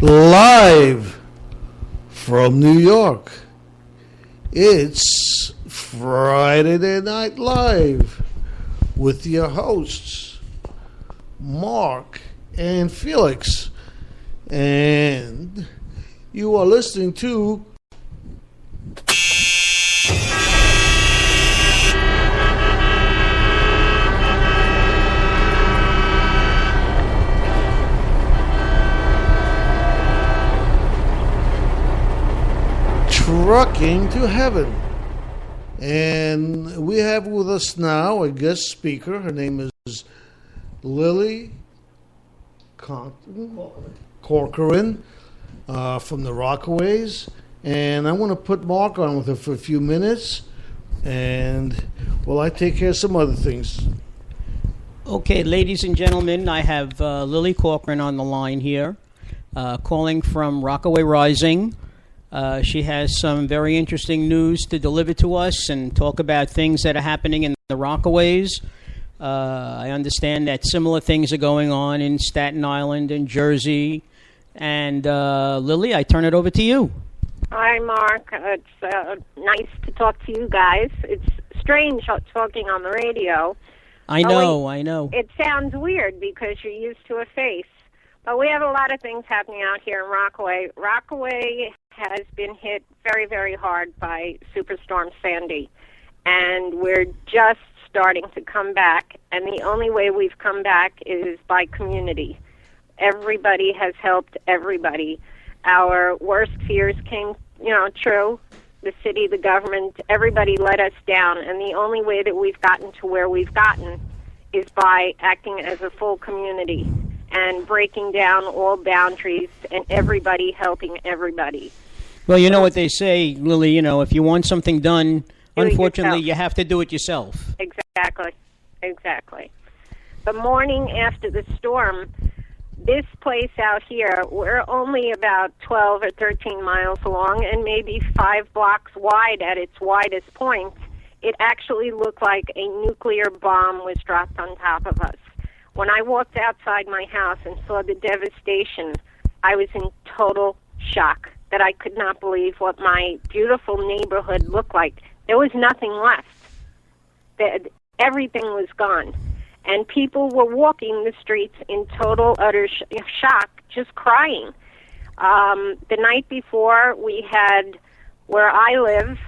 Live from New York, it's Friday Night Live with your hosts, Mark and Felix. And you are listening to Trucking to Heaven. And we have with us now a guest speaker. Her name is Lily Corcoran from the Rockways. And I want to put Mark on with her for a few minutes. And while I take care of some other things. Okay, ladies and gentlemen, I have Lily Corcoran on the line here, calling from Rockaway Rising. She has some very interesting news to deliver to us and talk about things that are happening in the Rockaways. I understand that similar things are going on in Staten Island and Jersey. And Lily, I turn it over to you. Hi, Mark. It's nice to talk to you guys. It's strange talking on the radio. I know. It sounds weird because you're used to a face. But we have a lot of things happening out here in Rockaway. Rockaway has been hit very, very hard by Superstorm Sandy. And we're just starting to come back. And the only way we've come back is by community. Everybody has helped everybody. Our worst fears came, true. The city, the government, everybody let us down. And the only way that we've gotten to where we've gotten is by acting as a full community and breaking down all boundaries and everybody helping everybody. Well, you know what they say, Lily, if you want something done, unfortunately, you have to do it yourself. Exactly. The morning after the storm, this place out here, we're only about 12 or 13 miles long and maybe 5 blocks wide at its widest point. It actually looked like a nuclear bomb was dropped on top of us. When I walked outside my house and saw the devastation, I was in total shock that I could not believe what my beautiful neighborhood looked like. There was nothing left. Everything was gone. And people were walking the streets in total, utter shock, just crying. The night before, we had, where I live,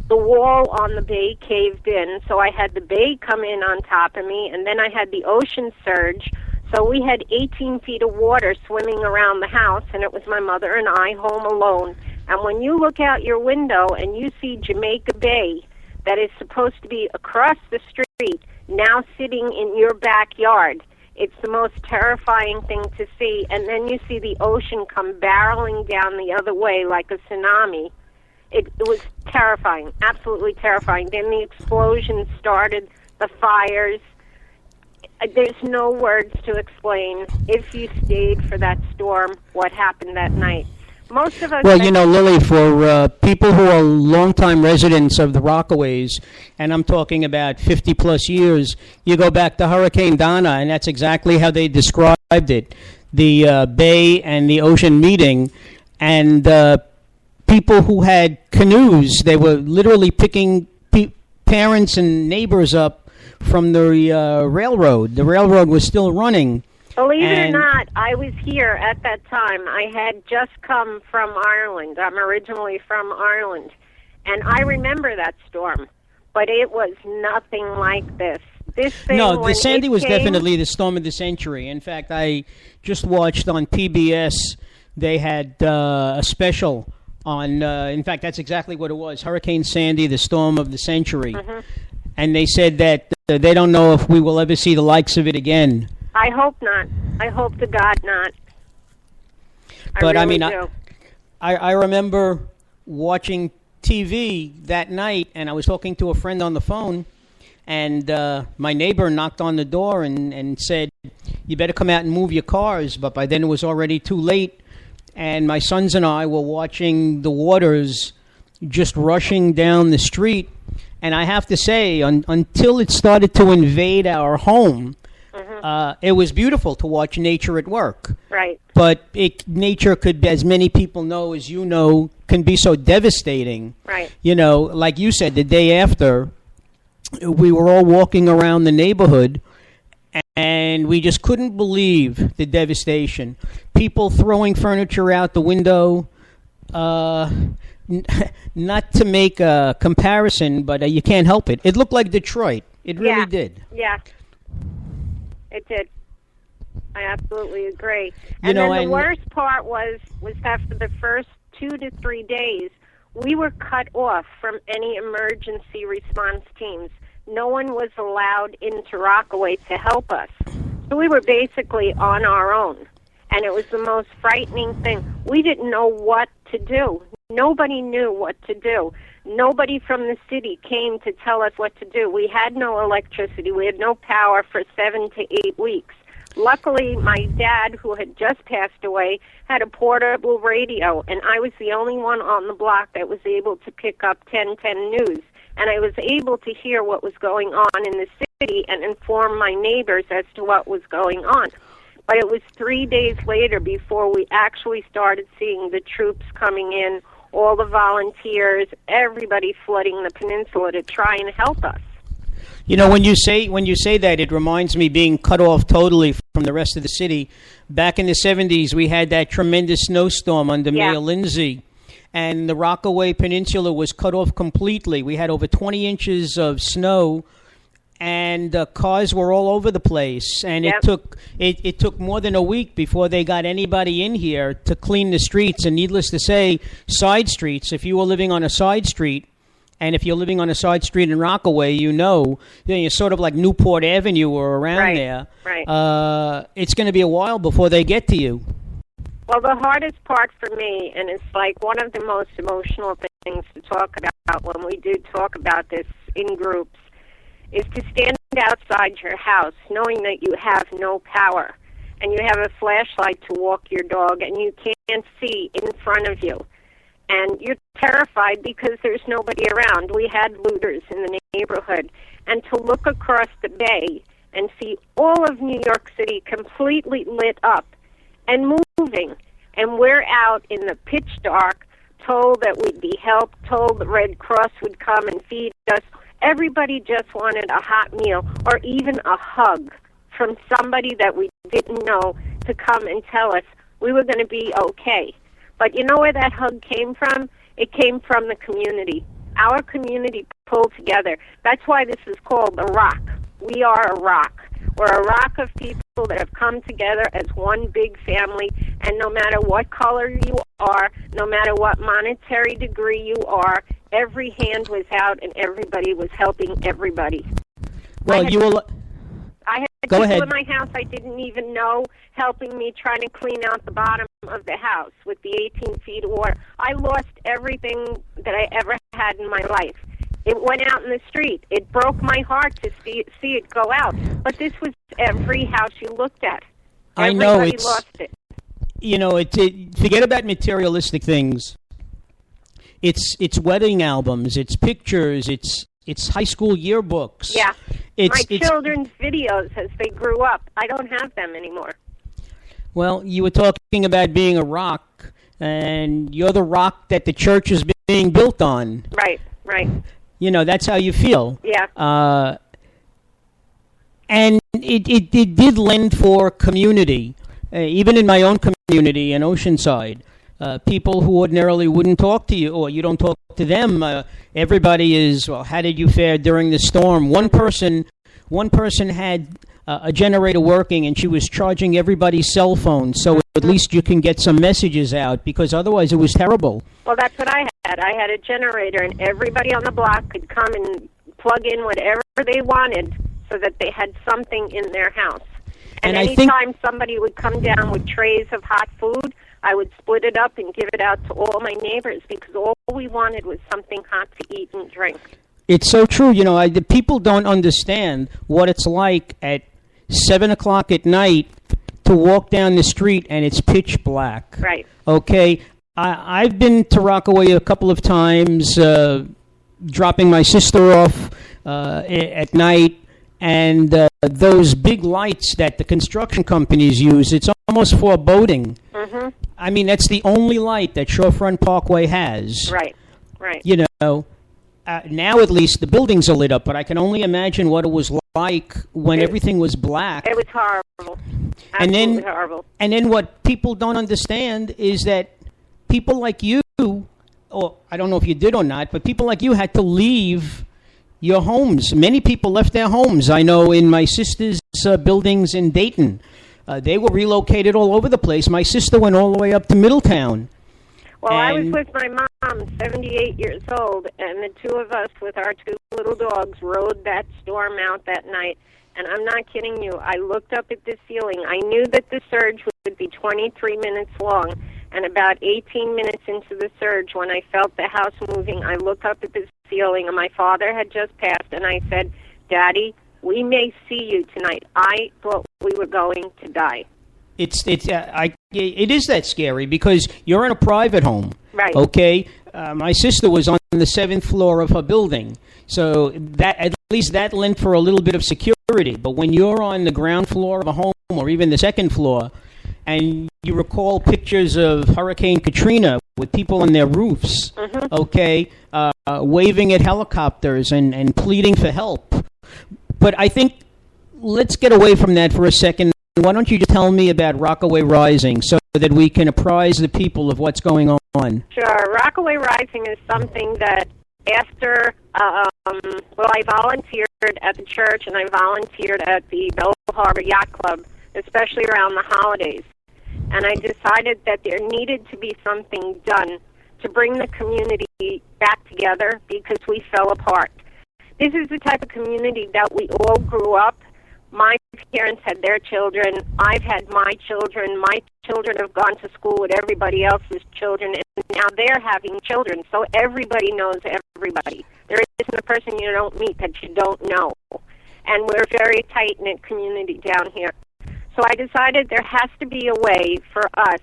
the wall on the bay caved in, so I had the bay come in on top of me, and then I had the ocean surge, so we had 18 feet of water swimming around the house, and it was my mother and I home alone. And when you look out your window and you see Jamaica Bay, that is supposed to be across the street, now sitting in your backyard, it's the most terrifying thing to see. And then you see the ocean come barreling down the other way like a tsunami. It was terrifying, absolutely terrifying. Then the explosion started, the fires. There's no words to explain, if you stayed for that storm, what happened that night. Most of us... Well, Lily, for people who are longtime residents of the Rockaways, and I'm talking about 50-plus years, you go back to Hurricane Donna, and that's exactly how they described it, the bay and the ocean meeting, and people who had canoes, they were literally picking parents and neighbors up from the railroad. The railroad was still running. Believe it or not, I was here at that time. I had just come from Ireland. I'm originally from Ireland. And I remember that storm. But it was nothing like this. This thing, no, the Sandy was definitely the storm of the century. In fact, I just watched on PBS, they had a special on, in fact, that's exactly what it was, Hurricane Sandy, the storm of the century. Mm-hmm. And they said that they don't know if we will ever see the likes of it again. I hope not. I hope to God not. But really do. I remember watching TV that night, and I was talking to a friend on the phone, and my neighbor knocked on the door and said, "You better come out and move your cars." But by then it was already too late, and my sons and I were watching the waters just rushing down the street. And I have to say, until it started to invade our home, It was beautiful to watch nature at work. Right. But nature could, as many people know, as you know, can be so devastating. Right. Like you said, the day after, we were all walking around the neighborhood, and we just couldn't believe the devastation. People throwing furniture out the window. Not to make a comparison, but you can't help it. It looked like Detroit. It really did. Yeah, it did. I absolutely agree. And then the worst part was after the first 2 to 3 days, we were cut off from any emergency response teams. No one was allowed into Rockaway to help us. So we were basically on our own. And it was the most frightening thing. We didn't know what to do. Nobody knew what to do. Nobody from the city came to tell us what to do. We had no electricity. We had no power for 7 to 8 weeks. Luckily, my dad, who had just passed away, had a portable radio, and I was the only one on the block that was able to pick up 1010 News. And I was able to hear what was going on in the city and inform my neighbors as to what was going on. But it was 3 days later before we actually started seeing the troops coming in, all the volunteers, everybody flooding the peninsula to try and help us. When you say that, it reminds me being cut off totally from the rest of the city. Back in the 70s, we had that tremendous snowstorm under Mayor Lindsay, and the Rockaway Peninsula was cut off completely. We had over 20 inches of snow, and cars were all over the place. And it took more than a week before they got anybody in here to clean the streets. And needless to say, side streets, if you were living on a side street, and if you're living on a side street in Rockaway, you're sort of like Newport Avenue or around there. Right. It's going to be a while before they get to you. Well, the hardest part for me, and it's like one of the most emotional things to talk about when we do talk about this in groups, is to stand outside your house knowing that you have no power and you have a flashlight to walk your dog and you can't see in front of you. And you're terrified because there's nobody around. We had looters in the neighborhood. And to look across the bay and see all of New York City completely lit up and moving, and we're out in the pitch dark, told that we'd be helped, told the Red Cross would come and feed us. Everybody just wanted a hot meal or even a hug from somebody that we didn't know to come and tell us we were going to be okay. But you know where that hug came from? It came from the community. Our community pulled together. That's why this is called the Rock. We are a rock. We're a rock of people that have come together as one big family, and no matter what color you are, no matter what monetary degree you are, every hand was out and everybody was helping everybody. Well, I had Go people ahead. in my house I didn't even know helping me trying to clean out the bottom of the house with the 18 feet of water. I lost everything that I ever had in my life. It went out in the street. It broke my heart to see it go out. But this was every house you looked at. I know Everybody lost it. Forget about materialistic things. It's wedding albums, it's pictures, it's high school yearbooks. Yeah. It's children's videos as they grew up. I don't have them anymore. Well, you were talking about being a rock, and you're the rock that the church is being built on. Right. That's how you feel. Yeah. And it did lend for community. Even in my own community in Oceanside, people who ordinarily wouldn't talk to you, or you don't talk to them, everybody is, well, how did you fare during the storm? One person had a generator working, and she was charging everybody's cell phone, so at least you can get some messages out, because otherwise it was terrible. Well, that's what I had. I had a generator, and everybody on the block could come and plug in whatever they wanted so that they had something in their house. And anytime somebody would come down with trays of hot food, I would split it up and give it out to all my neighbors, because all we wanted was something hot to eat and drink. It's so true. The people don't understand what it's like at 7 o'clock at night to walk down the street and it's pitch black. Right. Okay. I've been to Rockaway a couple of times, dropping my sister off at night, And those big lights that the construction companies use, it's almost foreboding. Mm-hmm. I mean, that's the only light that Shorefront Parkway has. Right. You know, now at least the buildings are lit up, but I can only imagine what it was like when everything was black. It was horrible. And Horrible. And then what people don't understand is that people like you, or I don't know if you did or not, but people like you had to leave your homes. Many people left their homes. I know in my sister's buildings in Dayton, they were relocated all over the place. My sister went all the way up to Middletown. Well, I was with my mom, 78 years old, and the two of us with our two little dogs rode that storm out that night. And I'm not kidding you. I looked up at the ceiling. I knew that the surge would be 23 minutes long. And about 18 minutes into the surge, when I felt the house moving, I looked up at the ceiling, and my father had just passed, and I said, Daddy, we may see you tonight. I thought we were going to die. It is that scary because you're in a private home. Right. Okay? My sister was on the 7th floor of her building. So that at least that lent for a little bit of security. But when you're on the ground floor of a home or even the 2nd floor, and you recall pictures of Hurricane Katrina with people on their roofs, okay, waving at helicopters and pleading for help. But I think let's get away from that for a second. Why don't you just tell me about Rockaway Rising so that we can apprise the people of what's going on? Sure. Rockaway Rising is something that after, I volunteered at the church and I volunteered at the Belle Harbor Yacht Club, especially around the holidays. And I decided that there needed to be something done to bring the community back together because we fell apart. This is the type of community that we all grew up. My parents had their children. I've had my children. My children have gone to school with everybody else's children, and now they're having children. So everybody knows everybody. There isn't a person you don't meet that you don't know. And we're a very tight-knit community down here. So I decided there has to be a way for us.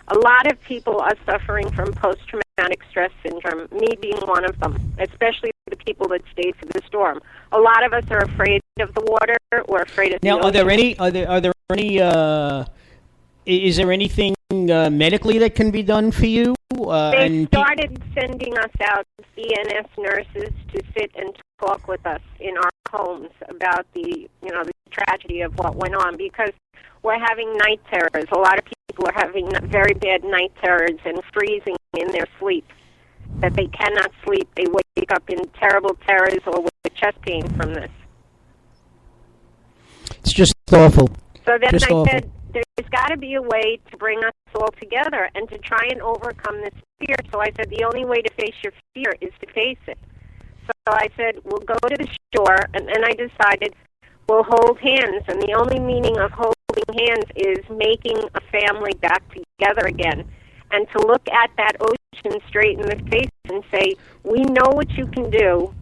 A lot of people are suffering from post-traumatic stress syndrome, me being one of them, especially the people that stayed for the storm. A lot of us are afraid of the water or afraid of the ocean. Is there anything medically that can be done for you? They started sending us out ENS nurses to sit and talk with us in our homes about the tragedy of what went on, because we're having night terrors. A lot of people are having very bad night terrors and freezing in their sleep, that they cannot sleep. They wake up in terrible terrors or with chest pain from this. It's just awful. So then just I awful. said, there's got to be a way to bring us all together and to try and overcome this fear. So I said, the only way to face your fear is to face it. So I said, we'll go to the shore, and then I decided we'll hold hands. And the only meaning of holding hands is making a family back together again. And to look at that ocean straight in the face and say, we know what you can do.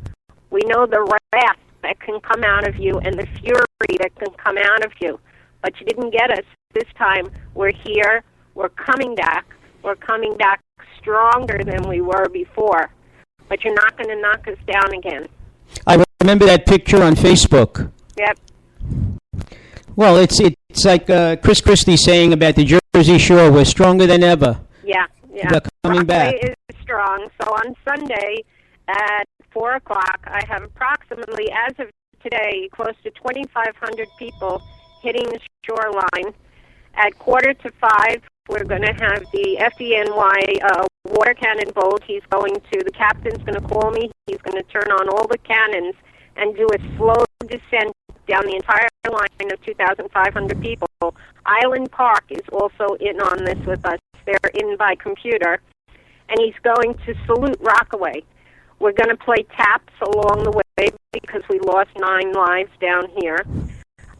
We know the wrath that can come out of you and the fury that can come out of you. But you didn't get us this time. We're here. We're coming back. We're coming back stronger than we were before. But you're not going to knock us down again. I remember that picture on Facebook. Yep. Well, it's like Chris Christie saying about the Jersey Shore, we're stronger than ever. Yeah. We're coming back. Rockaway is strong. So on Sunday at 4 o'clock, I have approximately, as of today, close to 2,500 people hitting the shoreline. At 4:45, we're going to have the FDNY water cannon boat. The captain's going to call me. He's going to turn on all the cannons and do a slow descent down the entire line of 2,500 people. Island Park is also in on this with us. They're in by computer. And he's going to salute Rockaway. We're going to play taps along the way because we lost 9 lives down here.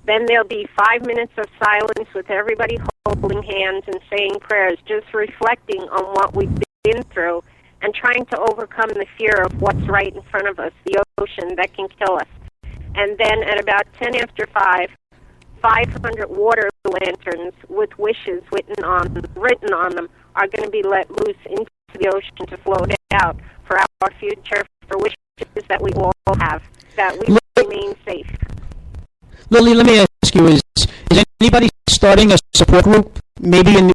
Then there'll be 5 minutes of silence with everybody holding hands and saying prayers, just reflecting on what we've been through and trying to overcome the fear of what's right in front of us, the ocean that can kill us. And then at about 10 after 5, 500 water lanterns with wishes written on them are going to be let loose into the ocean to float out for our future, for wishes that we all have, that we remain safe. Lily, let me ask you: Is anybody starting a support group, maybe in